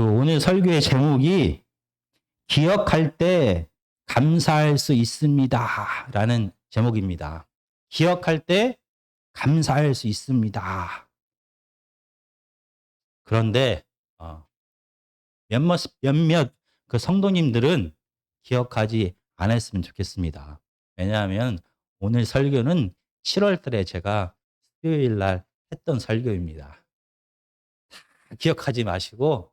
오늘 설교의 제목이 기억할 때 감사할 수 있습니다. 라는 제목입니다. 기억할 때 감사할 수 있습니다. 그런데 몇몇 그 성도님들은 기억하지 않았으면 좋겠습니다. 왜냐하면 오늘 설교는 7월 달에 제가 수요일 날 했던 설교입니다. 다 기억하지 마시고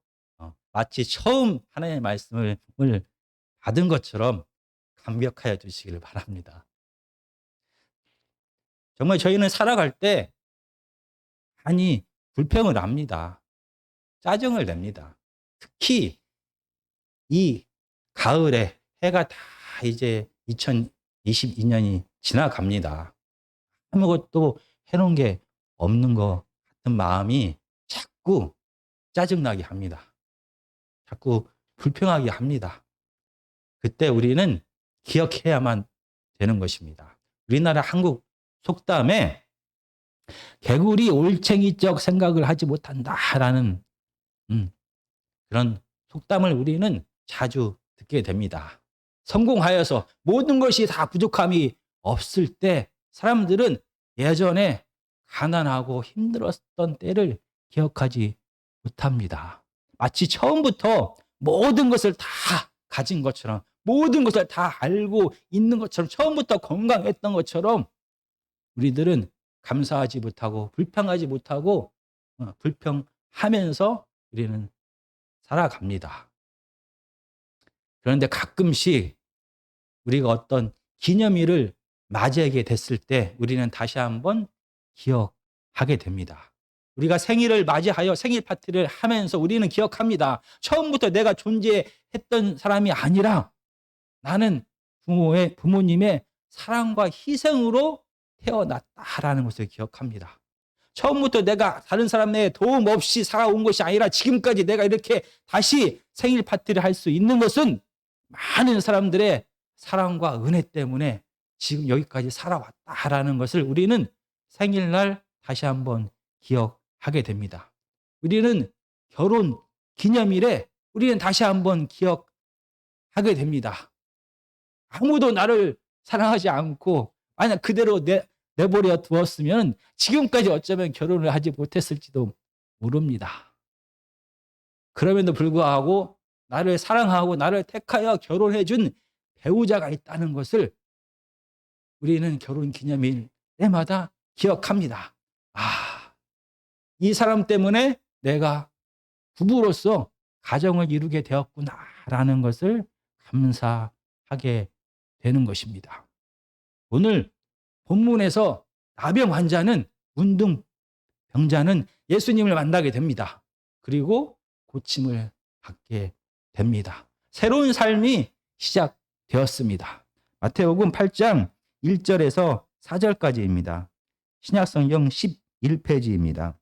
마치 처음 하나님의 말씀을 받은 것처럼 감격하여 주시기를 바랍니다. 정말 저희는 살아갈 때 많이 불평을 합니다. 짜증을 냅니다. 특히 이 가을에 해가 다 이제 2022년이 지나갑니다. 아무것도 해놓은 게 없는 것 같은 마음이 자꾸 짜증나게 합니다. 자꾸 불평하게 합니다. 그때 우리는 기억해야만 되는 것입니다. 우리나라 한국 속담에 개구리 올챙이적 생각을 하지 못한다라는 그런 속담을 우리는 자주 듣게 됩니다. 성공하여서 모든 것이 다 부족함이 없을 때 사람들은 예전에 가난하고 힘들었던 때를 기억하지 못합니다. 마치 처음부터 모든 것을 다 가진 것처럼, 모든 것을 다 알고 있는 것처럼, 처음부터 건강했던 것처럼 우리들은 감사하지 못하고 불평하지 못하고 불평하면서 우리는 살아갑니다. 그런데 가끔씩 우리가 어떤 기념일을 맞이하게 됐을 때 우리는 다시 한번 기억하게 됩니다. 우리가 생일을 맞이하여 생일 파티를 하면서 우리는 기억합니다. 처음부터 내가 존재했던 사람이 아니라 나는 부모님의 사랑과 희생으로 태어났다라는 것을 기억합니다. 처음부터 내가 다른 사람의 도움 없이 살아온 것이 아니라 지금까지 내가 이렇게 다시 생일 파티를 할 수 있는 것은 많은 사람들의 사랑과 은혜 때문에 지금 여기까지 살아왔다라는 것을 우리는 생일날 다시 한번 기억하게 됩니다. 우리는 결혼 기념일에 우리는 다시 한번 기억하게 됩니다. 아무도 나를 사랑하지 않고 만약 그대로 내버려 두었으면 지금까지 어쩌면 결혼을 하지 못했을지도 모릅니다. 그럼에도 불구하고 나를 사랑하고 나를 택하여 결혼해 준 배우자가 있다는 것을 우리는 결혼 기념일 때마다 기억합니다. 이 사람 때문에 내가 부부로서 가정을 이루게 되었구나라는 것을 감사하게 되는 것입니다. 오늘 본문에서 나병 환자는 문둥병자는 예수님을 만나게 됩니다. 그리고 고침을 받게 됩니다. 새로운 삶이 시작되었습니다. 마태복음 8장 1절에서 4절까지입니다. 신약성경 11페이지입니다.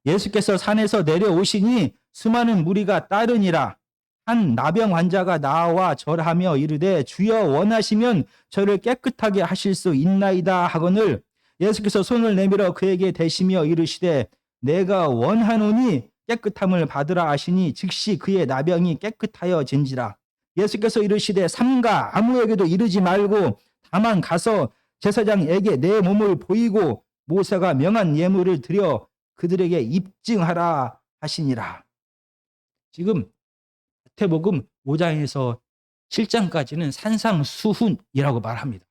예수께서 산에서 내려오시니 수많은 무리가 따르니라. 한 나병 환자가 나와 절하며 이르되 주여 원하시면 저를 깨끗하게 하실 수 있나이다 하거늘 예수께서 손을 내밀어 그에게 대시며 이르시되 내가 원하노니 깨끗함을 받으라 하시니 즉시 그의 나병이 깨끗하여 진지라. 예수께서 이르시되 삼가 아무에게도 이르지 말고 다만 가서 제사장에게 내 몸을 보이고 모세가 명한 예물을 드려 그들에게 입증하라 하시니라. 지금 마태복음 5장에서 7장까지는 산상수훈이라고 말합니다.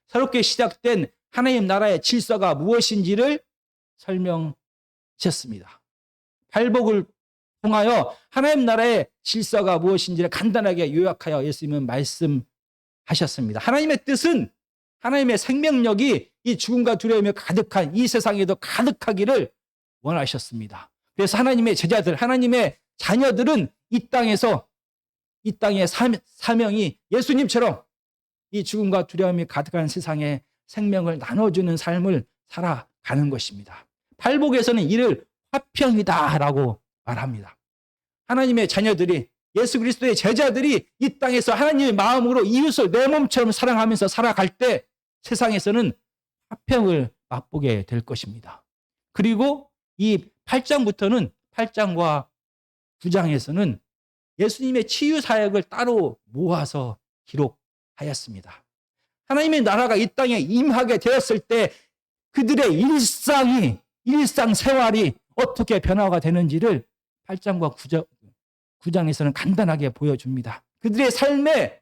새롭게 시작된 하나님 나라의 질서가 무엇인지를 설명하셨습니다. 팔복을 통하여 하나님 나라의 질서가 무엇인지를 간단하게 요약하여 예수님은 말씀하셨습니다. 하나님의 뜻은 하나님의 생명력이 이 죽음과 두려움이 가득한 이 세상에도 가득하기를 원하셨습니다. 그래서 하나님의 제자들, 하나님의 자녀들은 이 땅의 사명이 예수님처럼 이 죽음과 두려움이 가득한 세상에 생명을 나눠주는 삶을 살아가는 것입니다. 팔복에서는 이를 화평이다라고 말합니다. 하나님의 자녀들이 예수 그리스도의 제자들이 이 땅에서 하나님의 마음으로 이웃을 내 몸처럼 사랑하면서 살아갈 때 세상에서는 화평을 맛보게 될 것입니다. 그리고 이 8장부터는 8장과 9장에서는 예수님의 치유 사역을 따로 모아서 기록하였습니다. 하나님의 나라가 이 땅에 임하게 되었을 때 그들의 일상생활이 어떻게 변화가 되는지를 8장과 9장에서는 간단하게 보여줍니다. 그들의 삶의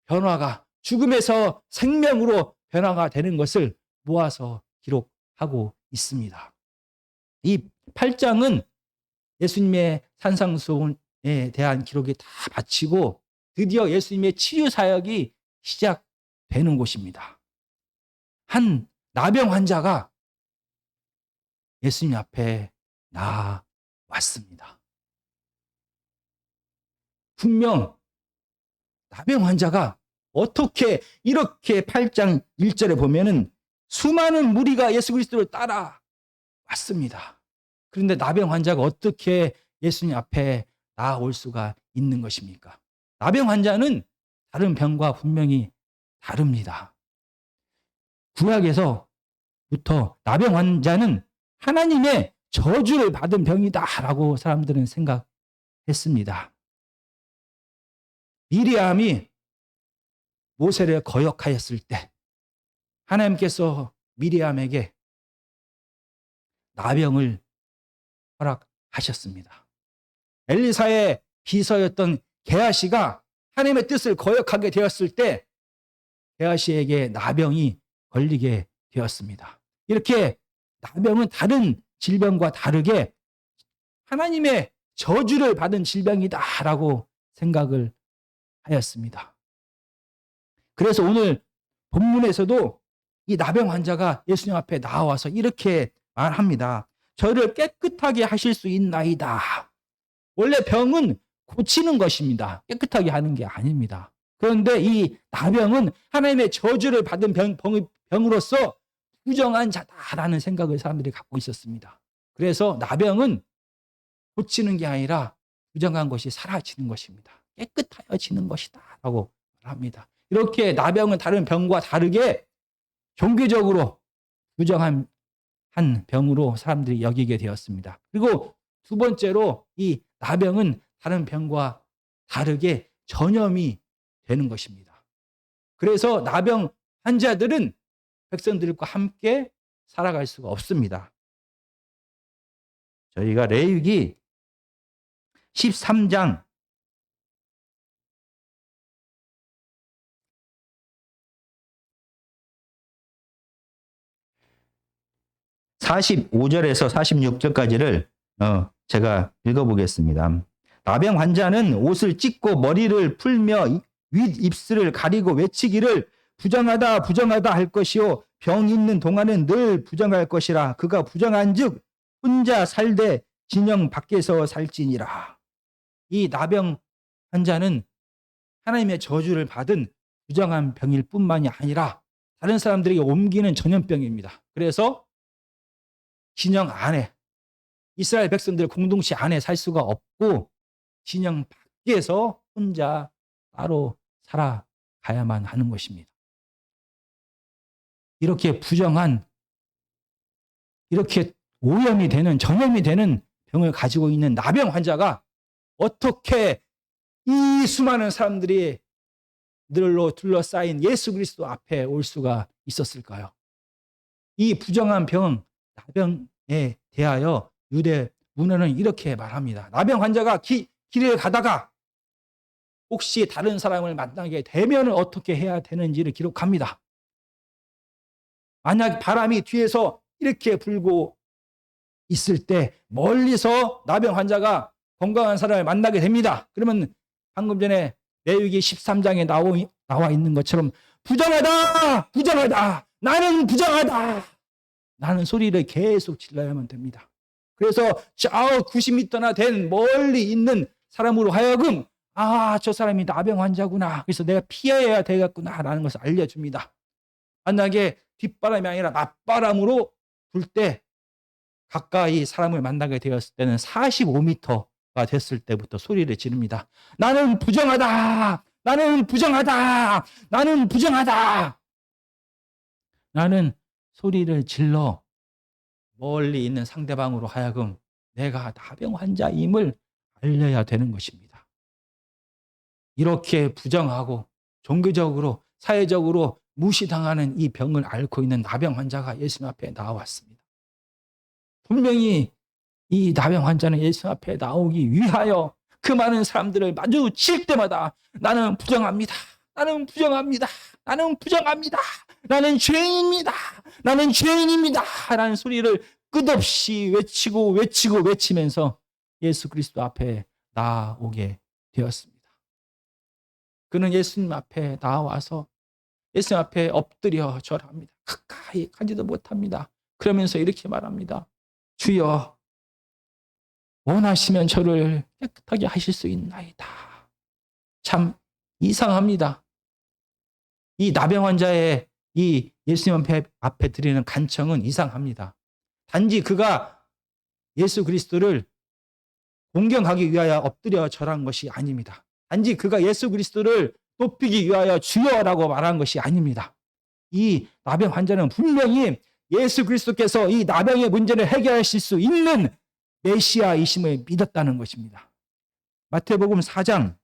변화가 죽음에서 생명으로 변화가 되는 것을 모아서 기록하고 있습니다. 이 8장은 예수님의 산상수훈에 대한 기록이 다 마치고 드디어 예수님의 치유 사역이 시작되는 곳입니다. 한 나병 환자가 예수님 앞에 나왔습니다. 분명 나병 환자가 어떻게 이렇게 8장 1절에 보면은 수많은 무리가 예수 그리스도를 따라왔습니다. 그런데 나병 환자가 어떻게 예수님 앞에 나올 수가 있는 것입니까? 나병 환자는 다른 병과 분명히 다릅니다. 구약에서부터 나병 환자는 하나님의 저주를 받은 병이다라고 사람들은 생각했습니다. 미리암이 모세를 거역하였을 때 하나님께서 미리암에게 나병을 허락하셨습니다. 엘리사의 비서였던 게하시가 하나님의 뜻을 거역하게 되었을 때 게하시에게 나병이 걸리게 되었습니다. 이렇게 나병은 다른 질병과 다르게 하나님의 저주를 받은 질병이다라고 생각을 하였습니다. 그래서 오늘 본문에서도 이 나병 환자가 예수님 앞에 나와서 이렇게 말합니다. 저를 깨끗하게 하실 수 있나이다. 원래 병은 고치는 것입니다. 깨끗하게 하는 게 아닙니다. 그런데 이 나병은 하나님의 저주를 받은 병으로서 부정한 자다라는 생각을 사람들이 갖고 있었습니다. 그래서 나병은 고치는 게 아니라 부정한 것이 사라지는 것입니다. 깨끗하여지는 것이다 라고 말합니다. 이렇게 나병은 다른 병과 다르게 종교적으로 부정한 한 병으로 사람들이 여기게 되었습니다. 그리고 두 번째로 이 나병은 다른 병과 다르게 전염이 되는 것입니다. 그래서 나병 환자들은 백성들과 함께 살아갈 수가 없습니다. 저희가 레위기 13장 45절에서 46절까지를 제가 읽어보겠습니다. 나병 환자는 옷을 찢고 머리를 풀며 윗입술을 가리고 외치기를 부정하다 부정하다 할 것이요 병 있는 동안은 늘 부정할 것이라. 그가 부정한 즉 혼자 살되 진영 밖에서 살지니라. 이 나병 환자는 하나님의 저주를 받은 부정한 병일 뿐만이 아니라 다른 사람들에게 옮기는 전염병입니다. 그래서 진영 안에, 이스라엘 백성들 공동체 안에 살 수가 없고 진영 밖에서 혼자 따로 살아가야만 하는 것입니다. 이렇게 부정한, 이렇게 오염이 되는, 전염이 되는 병을 가지고 있는 나병 환자가 어떻게 이 수많은 사람들이 들로 둘러싸인 예수 그리스도 앞에 올 수가 있었을까요? 이 부정한 병, 나병에 대하여 유대 문헌은 이렇게 말합니다. 나병 환자가 길에 가다가 혹시 다른 사람을 만나게 되면 어떻게 해야 되는지를 기록합니다. 만약 바람이 뒤에서 이렇게 불고 있을 때 멀리서 나병 환자가 건강한 사람을 만나게 됩니다. 그러면 방금 전에 레위기 13장에 나와 있는 것처럼 부정하다! 부정하다! 나는 부정하다! 나는 소리를 계속 질러야만 됩니다. 그래서 저 90m나 된 멀리 있는 사람으로 하여금 저 사람이 나병 환자구나. 그래서 내가 피해야 되겠구나 라는 것을 알려줍니다. 만약에 뒷바람이 아니라 맞바람으로 불 때 가까이 사람을 만나게 되었을 때는 45m가 됐을 때부터 소리를 지릅니다. 나는 부정하다! 나는 부정하다! 나는 부정하다! 나는 소리를 질러 멀리 있는 상대방으로 하여금 내가 나병 환자임을 알려야 되는 것입니다. 이렇게 부정하고 종교적으로 사회적으로 무시당하는 이 병을 앓고 있는 나병 환자가 예수님 앞에 나왔습니다. 분명히 이 나병 환자는 예수님 앞에 나오기 위하여 그 많은 사람들을 마주칠 때마다 나는 부정합니다. 나는 부정합니다. 나는 부정합니다. 나는 죄인입니다. 나는 죄인입니다. 라는 소리를 끝없이 외치면서 예수 그리스도 앞에 나오게 되었습니다. 그는 예수님 앞에 나와서 예수님 앞에 엎드려 절합니다. 가까이 가지도 못합니다. 그러면서 이렇게 말합니다. 주여, 원하시면 저를 깨끗하게 하실 수 있나이다. 참 이상합니다. 이 나병 환자의 이 예수님 앞에 드리는 간청은 이상합니다. 단지 그가 예수 그리스도를 공경하기 위하여 엎드려 절한 것이 아닙니다. 단지 그가 예수 그리스도를 높이기 위하여 주여라고 말한 것이 아닙니다. 이 나병 환자는 분명히 예수 그리스도께서 이 나병의 문제를 해결하실 수 있는 메시아이심을 믿었다는 것입니다. 마태복음 4장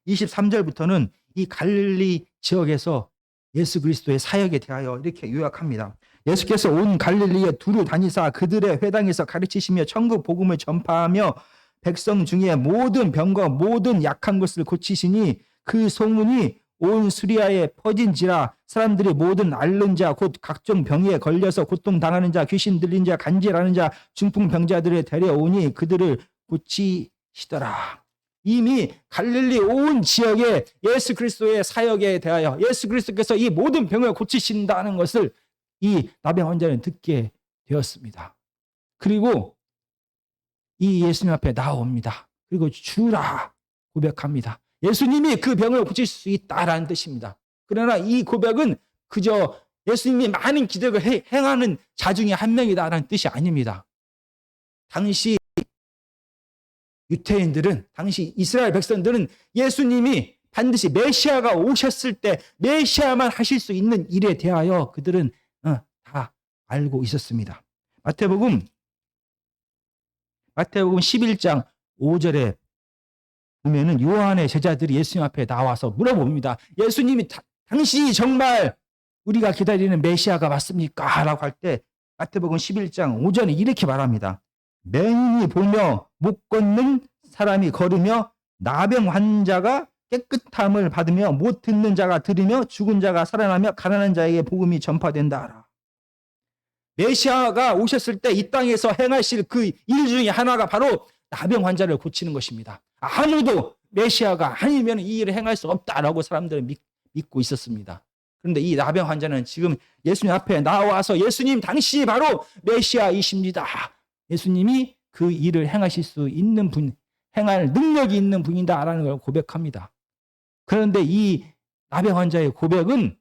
23절부터는 이 갈릴리 지역에서 예수 그리스도의 사역에 대하여 이렇게 요약합니다. 예수께서 온 갈릴리에 두루 다니사 그들의 회당에서 가르치시며 천국 복음을 전파하며 백성 중에 모든 병과 모든 약한 것을 고치시니 그 소문이 온 수리아에 퍼진지라. 사람들이 모든 앓는 자 곧 각종 병에 걸려서 고통당하는 자, 귀신 들린 자, 간질하는 자, 중풍병자들을 데려오니 그들을 고치시더라. 이미 갈릴리 온 지역에 예수 그리스도의 사역에 대하여 예수 그리스도께서 이 모든 병을 고치신다는 것을 이 나병 환자는 듣게 되었습니다. 그리고 이 예수님 앞에 나옵니다. 그리고 주라 고백합니다. 예수님이 그 병을 고칠 수 있다라는 뜻입니다. 그러나 이 고백은 그저 예수님이 많은 기적을 행하는 자 중에 한 명이다라는 뜻이 아닙니다. 당시 유태인들은, 당시 이스라엘 백성들은 예수님이 반드시 메시아가 오셨을 때 메시아만 하실 수 있는 일에 대하여 그들은 다 알고 있었습니다. 마태복음 11장 5절에 보면은 요한의 제자들이 예수님 앞에 나와서 물어봅니다. 예수님이 당신이 정말 우리가 기다리는 메시아가 맞습니까? 라고 할 때 마태복음 11장 5절에 이렇게 말합니다. 맹인이 보며 못 걷는 사람이 걸으며 나병 환자가 깨끗함을 받으며 못 듣는 자가 들으며 죽은 자가 살아나며 가난한 자에게 복음이 전파된다. 메시아가 오셨을 때 이 땅에서 행하실 그 일 중에 하나가 바로 나병 환자를 고치는 것입니다. 아무도 메시아가 아니면 이 일을 행할 수 없다라고 사람들은 믿고 있었습니다. 그런데 이 나병 환자는 지금 예수님 앞에 나와서 예수님 당신이 바로 메시아이십니다. 예수님이 그 일을 행하실 수 있는 분, 행할 능력이 있는 분이다라는 걸 고백합니다. 그런데 이 나병 환자의 고백은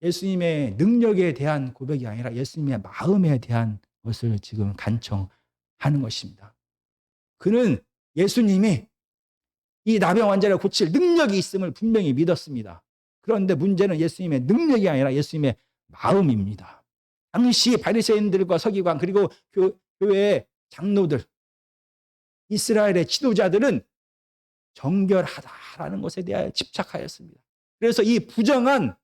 예수님의 능력에 대한 고백이 아니라 예수님의 마음에 대한 것을 지금 간청하는 것입니다. 그는 예수님이 이 나병 환자를 고칠 능력이 있음을 분명히 믿었습니다. 그런데 문제는 예수님의 능력이 아니라 예수님의 마음입니다. 당시 바리새인들과 서기관 그리고 교회의 장로들, 이스라엘의 지도자들은 정결하다라는 것에 대하여 집착하였습니다. 그래서 이 부정한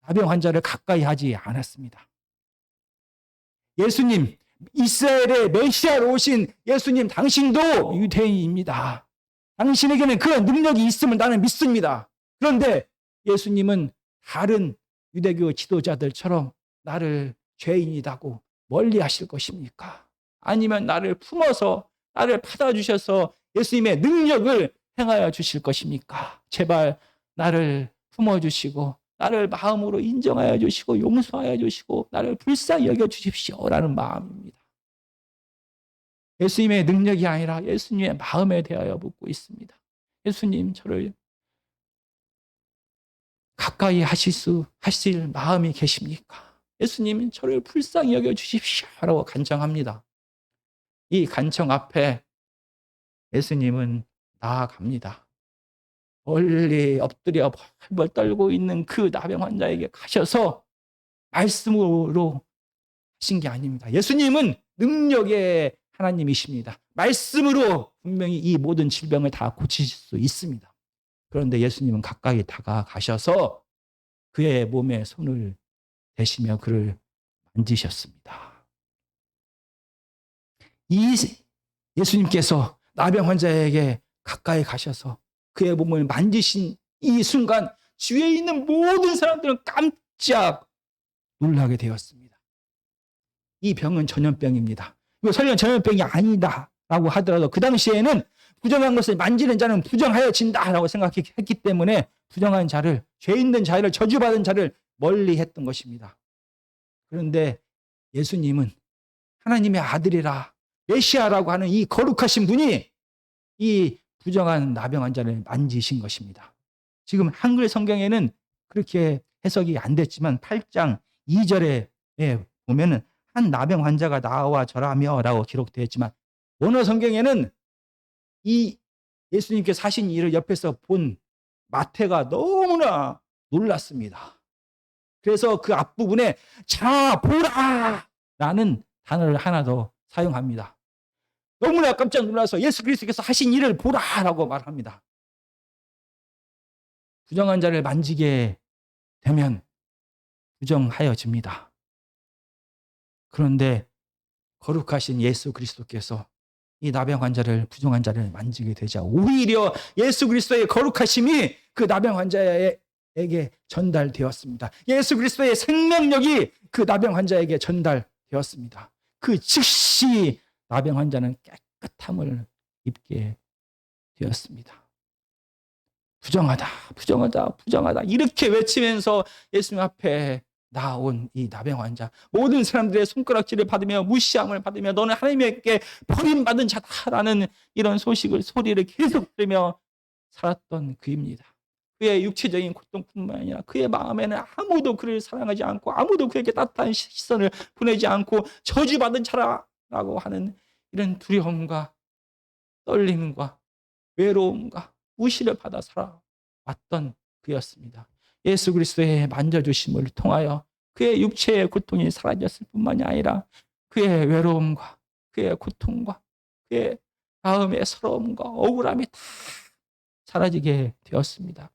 나병 환자를 가까이 하지 않았습니다. 예수님, 이스라엘의 메시아로 오신 예수님 당신도 유대인입니다. 당신에게는 그런 능력이 있음을 나는 믿습니다. 그런데 예수님은 다른 유대교 지도자들처럼 나를 죄인이라고 멀리 하실 것입니까? 아니면 나를 품어서 나를 받아주셔서 예수님의 능력을 행하여 주실 것입니까? 제발 나를 품어주시고 나를 마음으로 인정하여 주시고 용서하여 주시고 나를 불쌍히 여겨 주십시오라는 마음입니다. 예수님의 능력이 아니라 예수님의 마음에 대하여 묻고 있습니다. 예수님, 저를 가까이 하실 마음이 계십니까? 예수님, 저를 불쌍히 여겨 주십시오라고 간청합니다. 이 간청 앞에 예수님은 나아갑니다. 멀리 엎드려 벌벌 떨고 있는 그 나병 환자에게 가셔서 말씀으로 하신 게 아닙니다. 예수님은 능력의 하나님이십니다. 말씀으로 분명히 이 모든 질병을 다 고치실 수 있습니다. 그런데 예수님은 가까이 다가가셔서 그의 몸에 손을 대시며 그를 만지셨습니다. 이 예수님께서 나병 환자에게 가까이 가셔서 그의 몸을 만지신 이 순간 주위에 있는 모든 사람들은 깜짝 놀라게 되었습니다. 이 병은 전염병입니다. 이거 설령 전염병이 아니다라고 하더라도 그 당시에는 부정한 것을 만지는 자는 부정하여진다라고 생각했기 때문에 부정한 자를, 죄 있는 자를, 저주받은 자를 멀리 했던 것입니다. 그런데 예수님은 하나님의 아들이라 메시아라고 하는 이 거룩하신 분이 이 부정한 나병 환자를 만지신 것입니다. 지금 한글 성경에는 그렇게 해석이 안 됐지만 8장 2절에 보면은 한 나병 환자가 나와 절하며 라고 기록되어 있지만 원어 성경에는 이 예수님께서 하신 일을 옆에서 본 마태가 너무나 놀랐습니다. 그래서 그 앞부분에 자 보라 라는 단어를 하나 더 사용합니다. 너무나 깜짝 놀라서 예수 그리스도께서 하신 일을 보라라고 말합니다. 부정한 자를 만지게 되면 부정하여집니다. 그런데 거룩하신 예수 그리스도께서 이 나병 환자를, 부정한 자를 만지게 되자 오히려 예수 그리스도의 거룩하심이 그 나병 환자에게 전달되었습니다. 예수 그리스도의 생명력이 그 나병 환자에게 전달되었습니다. 그 즉시 나병 환자는 깨끗함을 입게 되었습니다. 부정하다, 부정하다, 부정하다 이렇게 외치면서 예수님 앞에 나온 이 나병 환자, 모든 사람들의 손가락질을 받으며 무시함을 받으며 너는 하나님께 버림받은 자다라는 이런 소리를 계속 들으며 살았던 그입니다. 그의 육체적인 고통뿐만 아니라 그의 마음에는 아무도 그를 사랑하지 않고 아무도 그에게 따뜻한 시선을 보내지 않고 저주받은 자라라고 하는 이런 두려움과 떨림과 외로움과 무시를 받아 살아왔던 그였습니다. 예수 그리스도의 만져주심을 통하여 그의 육체의 고통이 사라졌을 뿐만이 아니라 그의 외로움과 그의 고통과 그의 마음의 서러움과 억울함이 다 사라지게 되었습니다.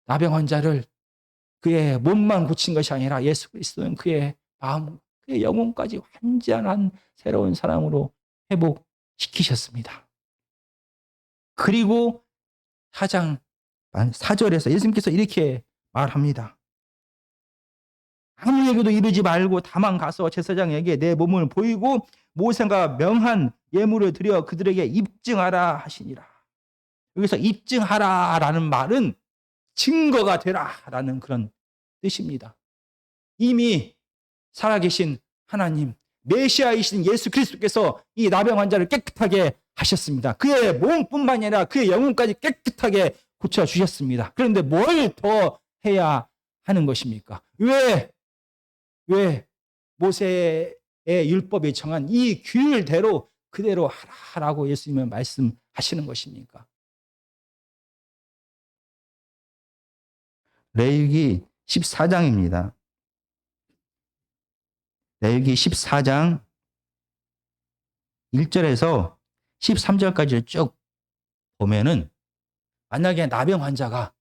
나병 환자를 그의 몸만 고친 것이 아니라 예수 그리스도는 그의 마음, 그의 영혼까지 완전한 새로운 사랑으로 회복시키셨습니다. 그리고 4장 4절에서 예수님께서 이렇게 말합니다. 아무에게도 이르지 말고 다만 가서 제사장에게 내 몸을 보이고 모세가 명한 예물을 드려 그들에게 입증하라 하시니라. 여기서 입증하라라는 말은 증거가 되라라는 그런 뜻입니다. 이미 살아계신 하나님, 메시아이신 예수 그리스도께서 이 나병 환자를 깨끗하게 하셨습니다. 그의 몸뿐만 아니라 그의 영혼까지 깨끗하게 고쳐주셨습니다. 그런데 뭘 더 해야 하는 것입니까? 왜 모세의 율법이 정한 이 규율대로 그대로 하라고 예수님은 말씀하시는 것입니까? 레위기 14장입니다. 레위기 14장 1절에서 13절까지를 쭉 보면은 만약에 나병 환자가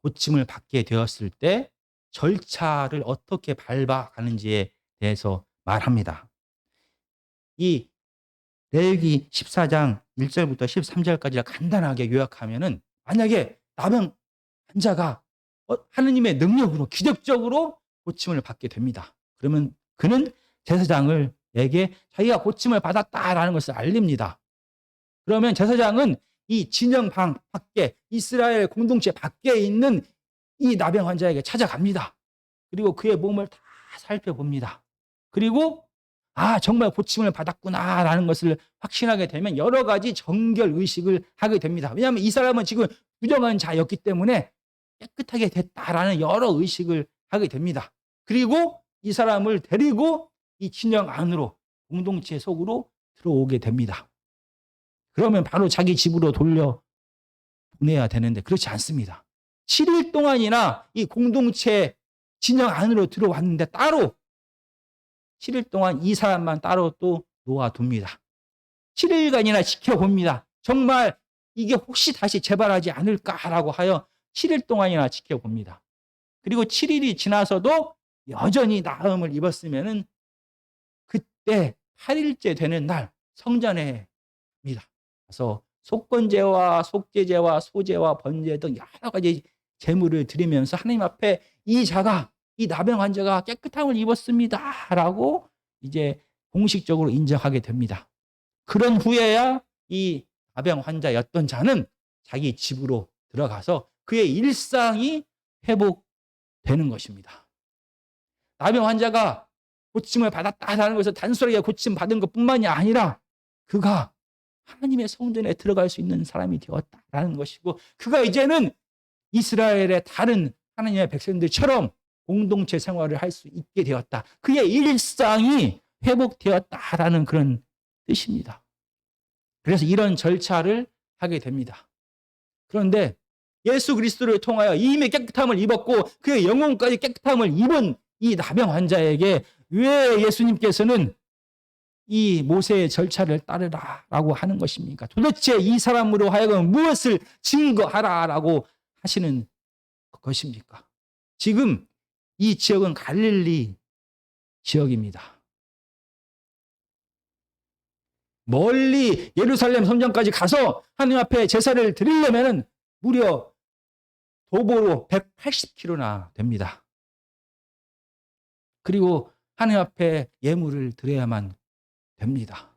고침을 받게 되었을 때 절차를 어떻게 밟아가는지에 대해서 말합니다. 이 레위기 14장 1절부터 13절까지를 간단하게 요약하면은 만약에 나병 환자가 하느님의 능력으로 기적적으로 고침을 받게 됩니다. 그러면 그는 제사장에게 자기가 고침을 받았다라는 것을 알립니다. 그러면 제사장은 이 진영 밖에 이스라엘 공동체 밖에 있는 이 나병 환자에게 찾아갑니다. 그리고 그의 몸을 다 살펴봅니다. 그리고 정말 고침을 받았구나라는 것을 확신하게 되면 여러 가지 정결 의식을 하게 됩니다. 왜냐하면 이 사람은 지금 부정한 자였기 때문에 깨끗하게 됐다라는 여러 의식을 하게 됩니다. 그리고 이 사람을 데리고 이 진영 안으로 공동체 속으로 들어오게 됩니다. 그러면 바로 자기 집으로 돌려 보내야 되는데 그렇지 않습니다. 7일 동안이나 이 공동체 진영 안으로 들어왔는데 따로 7일 동안 이 사람만 따로 또 놓아둡니다. 7일간이나 지켜봅니다. 정말 이게 혹시 다시 재발하지 않을까라고 하여 7일 동안이나 지켜봅니다. 그리고 7일이 지나서도 여전히 나음을 입었으면은 그때 8일째 되는 날 성전에 갑니다. 그래서 속건제와 속죄제와 소제와 번제 등 여러 가지 제물을 드리면서 하나님 앞에 이 나병 환자가 깨끗함을 입었습니다라고 이제 공식적으로 인정하게 됩니다. 그런 후에야 이 나병 환자였던 자는 자기 집으로 들어가서 그의 일상이 회복되는 것입니다. 나병 환자가 고침을 받았다는 것은 단순하게 고침 받은 것뿐만이 아니라 그가 하나님의 성전에 들어갈 수 있는 사람이 되었다라는 것이고, 그가 이제는 이스라엘의 다른 하나님의 백성들처럼 공동체 생활을 할 수 있게 되었다. 그의 일상이 회복되었다라는 그런 뜻입니다. 그래서 이런 절차를 하게 됩니다. 그런데 예수 그리스도를 통하여 이미 깨끗함을 입었고 그의 영혼까지 깨끗함을 입은 이 나병 환자에게 왜 예수님께서는 이 모세의 절차를 따르라라고 하는 것입니까? 도대체 이 사람으로 하여금 무엇을 증거하라라고 하시는 것입니까? 지금 이 지역은 갈릴리 지역입니다. 멀리 예루살렘 성전까지 가서 하나님 앞에 제사를 드리려면 무려 도보로 180km나 됩니다. 그리고 하나님 앞에 예물을 드려야만 됩니다.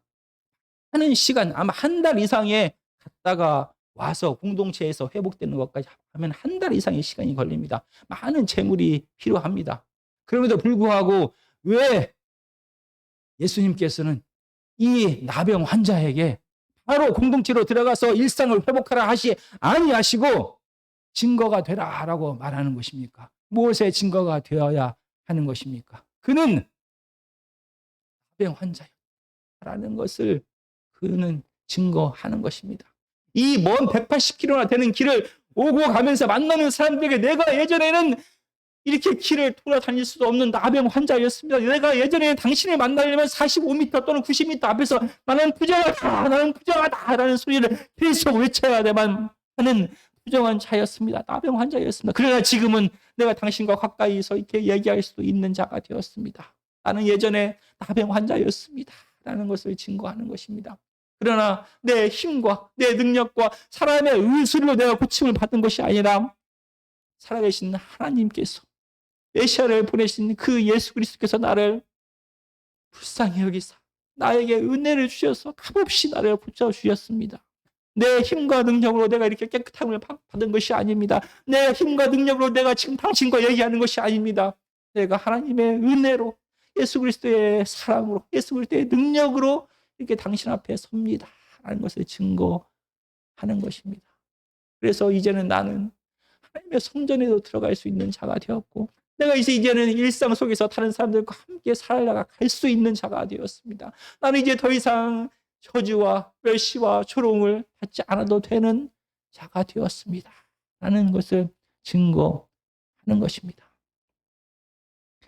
하는 시간, 아마 한 달 이상에 갔다가 와서 공동체에서 회복되는 것까지 하면 한 달 이상의 시간이 걸립니다. 많은 재물이 필요합니다. 그럼에도 불구하고 왜 예수님께서는 이 나병 환자에게 바로 공동체로 들어가서 일상을 회복하라 하시 아니하시고 증거가 되라라고 말하는 것입니까? 무엇의 증거가 되어야 하는 것입니까? 그는 나병 환자였다라는 것을 그는 증거하는 것입니다. 이 먼 180km나 되는 길을 오고 가면서 만나는 사람들에게 내가 예전에는 이렇게 길을 돌아다닐 수도 없는 나병 환자였습니다. 내가 예전에 당신을 만나려면 45m 또는 90m 앞에서 나는 부정하다, 나는 부정하다라는 소리를 계속 외쳐야 되만 하는 부정한 자였습니다. 나병 환자였습니다. 그러나 지금은 내가 당신과 가까이서 이렇게 얘기할 수 있는 자가 되었습니다. 나는 예전에 나병 환자였습니다. 라는 것을 증거하는 것입니다. 그러나 내 힘과 내 능력과 사람의 의술로 내가 고침을 받은 것이 아니라 살아계신 하나님께서 메시아를 보내신 그 예수 그리스도께서 나를 불쌍히 여기사 나에게 은혜를 주셔서 값없이 나를 고쳐주셨습니다. 내 힘과 능력으로 내가 이렇게 깨끗함을 받은 것이 아닙니다. 내 힘과 능력으로 내가 지금 당신과 얘기하는 것이 아닙니다. 내가 하나님의 은혜로 예수 그리스도의 사랑으로 예수 그리스도의 능력으로 이렇게 당신 앞에 섭니다 라는 것을 증거하는 것입니다. 그래서 이제는 나는 하나님의 성전에도 들어갈 수 있는 자가 되었고 내가 이제는 일상 속에서 다른 사람들과 함께 살아갈 수 있는 자가 되었습니다. 나는 이제 더 이상 저주와 멸시와 조롱을 받지 않아도 되는 자가 되었습니다 라는 것을 증거하는 것입니다.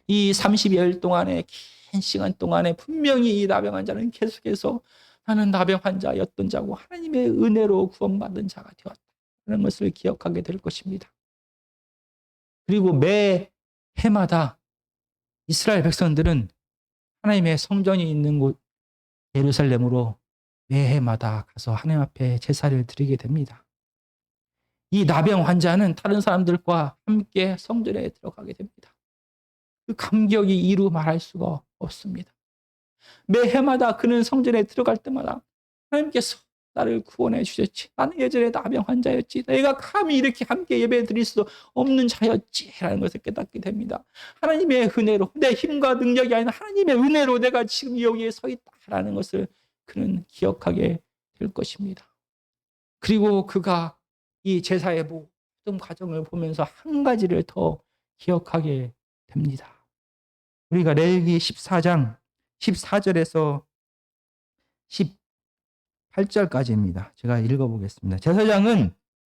이 30여일 동안의 긴 시간 동안에 분명히 이 나병 환자는 계속해서 나는 나병 환자였던 자고 하나님의 은혜로 구원받은 자가 되었다는 것을 기억하게 될 것입니다. 그리고 매 해마다 이스라엘 백성들은 하나님의 성전이 있는 곳 예루살렘으로 매해마다 가서 하나님 앞에 제사를 드리게 됩니다. 이 나병 환자는 다른 사람들과 함께 성전에 들어가게 됩니다. 그 감격이 이루 말할 수가 없습니다. 매해마다 그는 성전에 들어갈 때마다 하나님께서 나를 구원해 주셨지. 나는 예전에 나병 환자였지. 내가 감히 이렇게 함께 예배 드릴 수 없는 자였지라는 것을 깨닫게 됩니다. 하나님의 은혜로 내 힘과 능력이 아닌 하나님의 은혜로 내가 지금 여기에 서 있다라는 것을 그는 기억하게 될 것입니다. 그리고 그가 이 제사의 모든 과정을 보면서 한 가지를 더 기억하게 됩니다. 우리가 레위기 14장 14절에서 18절까지입니다. 제가 읽어보겠습니다. 제사장은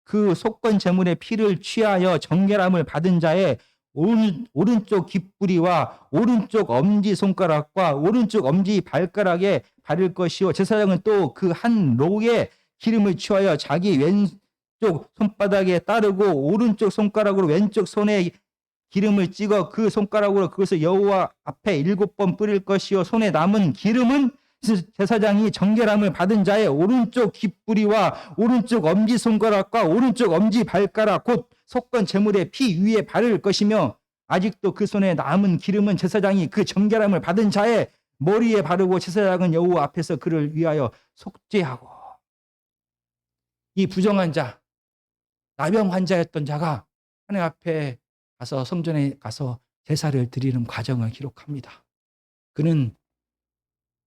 그 속건 제물의 피를 취하여 정결함을 받은 자의 오른쪽 귓부리와 오른쪽 엄지손가락과 오른쪽 엄지발가락에 바를 것이요 제사장은 또 그 한 록에 기름을 취하여 자기 왼쪽 손바닥에 따르고 오른쪽 손가락으로 왼쪽 손에 기름을 찍어 그 손가락으로 그것을 여호와 앞에 7번 뿌릴 것이요 손에 남은 기름은 제사장이 정결함을 받은 자의 오른쪽 귓부리와 오른쪽 엄지손가락과 오른쪽 엄지발가락 곧 속건 제물의 피 위에 바를 것이며 아직도 그 손에 남은 기름은 제사장이 그 정결함을 받은 자의 머리에 바르고 제사장은 여호와 앞에서 그를 위하여 속죄하고. 이 부정한 자, 나병 환자였던 자가 하나님 앞에 가서 성전에 가서 제사를 드리는 과정을 기록합니다. 그는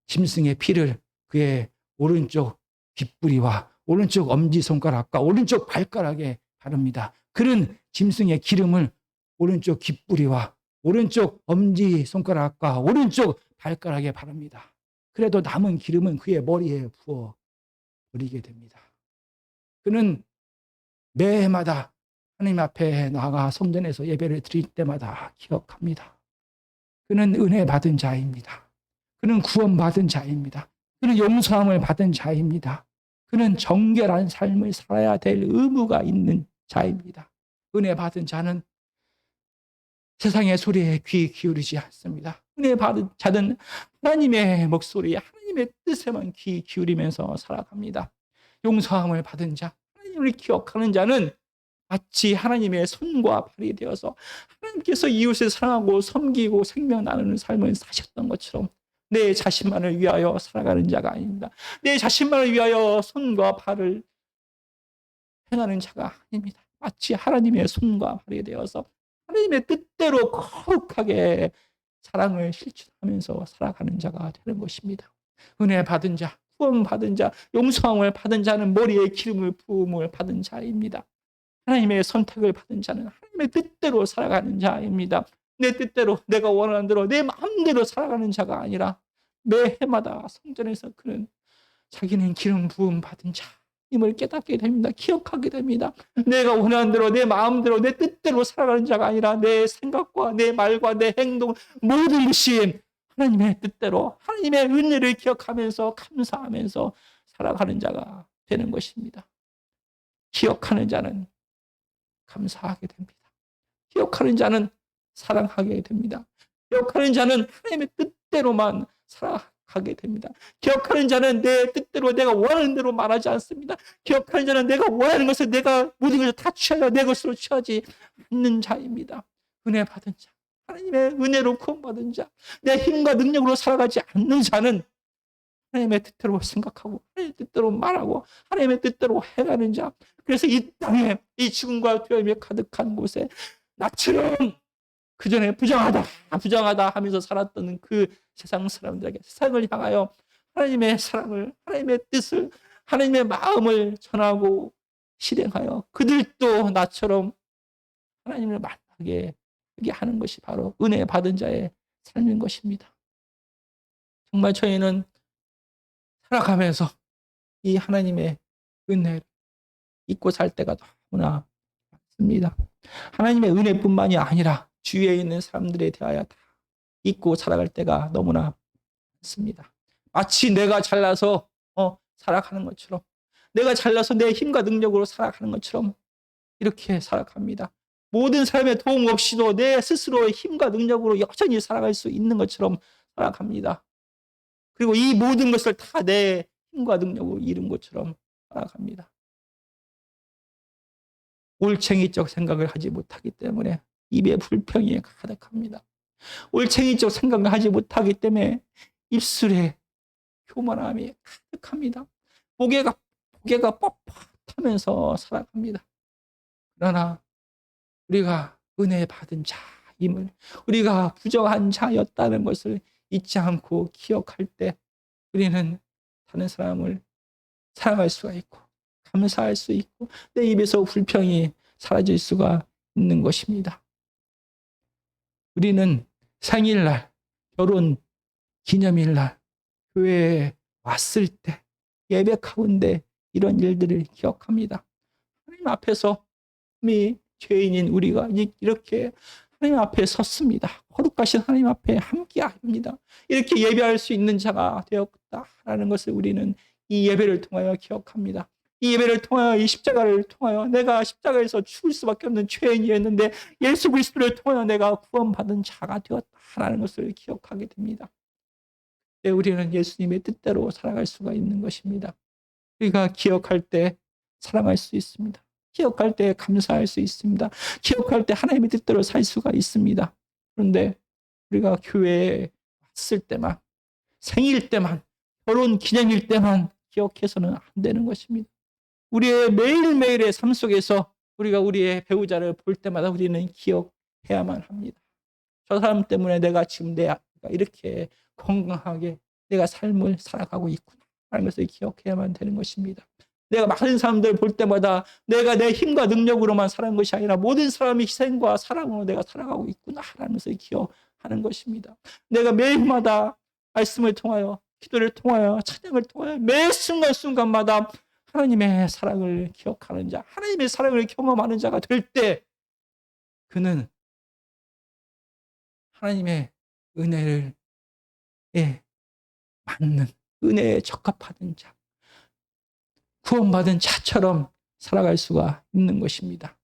짐승의 피를 그의 오른쪽 귓부리와 오른쪽 엄지손가락과 오른쪽 발가락에 바릅니다. 그는 짐승의 기름을 오른쪽 귓부리와 오른쪽 엄지손가락과 오른쪽 발가락에 바릅니다. 그래도 남은 기름은 그의 머리에 부어 버리게 됩니다. 그는 매해마다 하나님 앞에 나아가 성전에서 예배를 드릴 때마다 기억합니다. 그는 은혜 받은 자입니다. 그는 구원받은 자입니다. 그는 용서함을 받은 자입니다. 그는 정결한 삶을 살아야 될 의무가 있는 자입니다. 은혜 받은 자는 세상의 소리에 귀 기울이지 않습니다. 은혜 받은 자는 하나님의 목소리에 하나님의 뜻에만 귀 기울이면서 살아갑니다. 용서함을 받은 자, 하나님을 기억하는 자는 마치 하나님의 손과 발이 되어서 하나님께서 이웃을 사랑하고 섬기고 생명 나누는 삶을 사셨던 것처럼 내 자신만을 위하여 살아가는 자가 아닙니다. 내 자신만을 위하여 손과 발을 행하는 자가 아닙니다. 마치 하나님의 손과 발이 되어서 하나님의 뜻대로 거룩하게 사랑을 실천하면서 살아가는 자가 되는 것입니다. 은혜 받은 자, 구원 받은 자, 용서함을 받은 자는 머리에 기름을 부음을 받은 자입니다. 하나님의 선택을 받은 자는 하나님의 뜻대로 살아가는 자입니다. 내 뜻대로 내가 원하는 대로 내 마음대로 살아가는 자가 아니라 매해마다 성전에서 그는 자기는 기름 부음 받은 자임을 깨닫게 됩니다. 기억하게 됩니다. 내가 원하는 대로 내 마음대로 내 뜻대로 살아가는 자가 아니라 내 생각과 내 말과 내 행동 모든 것이 하나님의 뜻대로 하나님의 은혜를 기억하면서 감사하면서 살아가는 자가 되는 것입니다. 기억하는 자는 감사하게 됩니다. 기억하는 자는 사랑하게 됩니다. 기억하는 자는 하나님의 뜻대로만 살아가게 됩니다. 기억하는 자는 내 뜻대로 내가 원하는 대로 말하지 않습니다. 기억하는 자는 내가 원하는 것을 내가 모든 것을 다 취하여 내 것으로 취하지 않는 자입니다. 은혜 받은 자, 하나님의 은혜로 구원받은 자, 내 힘과 능력으로 살아가지 않는 자는 하나님의 뜻대로 생각하고 하나님의 뜻대로 말하고 하나님의 뜻대로 해가는 자. 그래서 이 땅에 이 죽음과 두려움이 가득한 곳에 나처럼 그전에 부정하다 하면서 살았던 그 세상 사람들에게 세상을 향하여 하나님의 사랑을, 하나님의 뜻을, 하나님의 마음을 전하고 실행하여 그들도 나처럼 하나님을 만나게 하는 것이 바로 은혜 받은 자의 삶인 것입니다. 정말 저희는 살아가면서 이 하나님의 은혜를 잊고 살 때가 너무나 많습니다. 하나님의 은혜뿐만이 아니라 주위에 있는 사람들에 대하여 다 잊고 살아갈 때가 너무나 많습니다. 마치 내가 잘나서 살아가는 것처럼, 내가 잘나서 내 힘과 능력으로 살아가는 것처럼 이렇게 살아갑니다. 모든 사람의 도움 없이도 내 스스로의 힘과 능력으로 여전히 살아갈 수 있는 것처럼 살아갑니다. 그리고 이 모든 것을 다 내 힘과 능력으로 이룬 것처럼 살아갑니다. 올챙이적 생각을 하지 못하기 때문에 입에 불평이 가득합니다. 올챙이적 생각을 하지 못하기 때문에 입술에 교만함이 가득합니다. 고개가 뻣뻣하면서 살아갑니다. 그러나 우리가 은혜 받은 자임을, 우리가 부정한 자였다는 것을 잊지 않고 기억할 때 우리는 다른 사람을 사랑할 수가 있고 감사할 수 있고 내 입에서 불평이 사라질 수가 있는 것입니다. 우리는 생일날, 결혼 기념일날 교회에 왔을 때 예배 가운데 이런 일들을 기억합니다. 하나님 앞에서 죄인인 우리가 이렇게 하나님 앞에 섰습니다. 거룩하신 하나님 앞에 함께합니다. 이렇게 예배할 수 있는 자가 되었다라는 것을 우리는 이 예배를 통하여 기억합니다. 이 예배를 통하여, 이 십자가를 통하여 내가 십자가에서 죽을 수밖에 없는 죄인이었는데 예수 그리스도를 통하여 내가 구원받은 자가 되었다라는 것을 기억하게 됩니다. 우리는 예수님의 뜻대로 살아갈 수가 있는 것입니다. 우리가 기억할 때 사랑할 수 있습니다. 기억할 때 감사할 수 있습니다. 기억할 때 하나님의 뜻대로 살 수가 있습니다. 그런데 우리가 교회에 왔을 때만, 생일 때만, 결혼 기념일 때만 기억해서는 안 되는 것입니다. 우리의 매일매일의 삶 속에서 우리가 우리의 배우자를 볼 때마다 우리는 기억해야만 합니다. 저 사람 때문에 내가 지금 이렇게 건강하게 내가 삶을 살아가고 있구나 하는 것을 기억해야만 되는 것입니다. 내가 많은 사람들 볼 때마다 내가 내 힘과 능력으로만 사는 것이 아니라 모든 사람의 희생과 사랑으로 내가 살아가고 있구나 하는 것을 기억하는 것입니다. 내가 매일마다 말씀을 통하여, 기도를 통하여, 찬양을 통하여 매 순간순간마다 하나님의 사랑을 기억하는 자, 하나님의 사랑을 경험하는 자가 될 때 그는 하나님의 은혜를 맞는, 은혜에 적합하는 자, 구원받은 자처럼 살아갈 수가 있는 것입니다.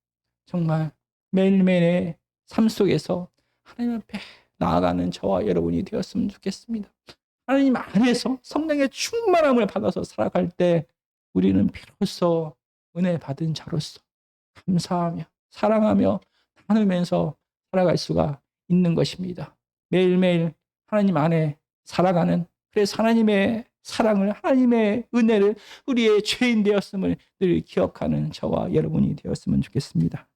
정말 매일매일의 삶 속에서 하나님 앞에 나아가는 저와 여러분이 되었으면 좋겠습니다. 하나님 안에서 성령의 충만함을 받아서 살아갈 때 우리는 비로소 은혜 받은 자로서 감사하며 사랑하며 나누면서 살아갈 수가 있는 것입니다. 매일매일 하나님 안에 살아가는, 그래서 하나님의 사랑을, 하나님의 은혜를, 우리의 죄인 되었음을 늘 기억하는 저와 여러분이 되었으면 좋겠습니다.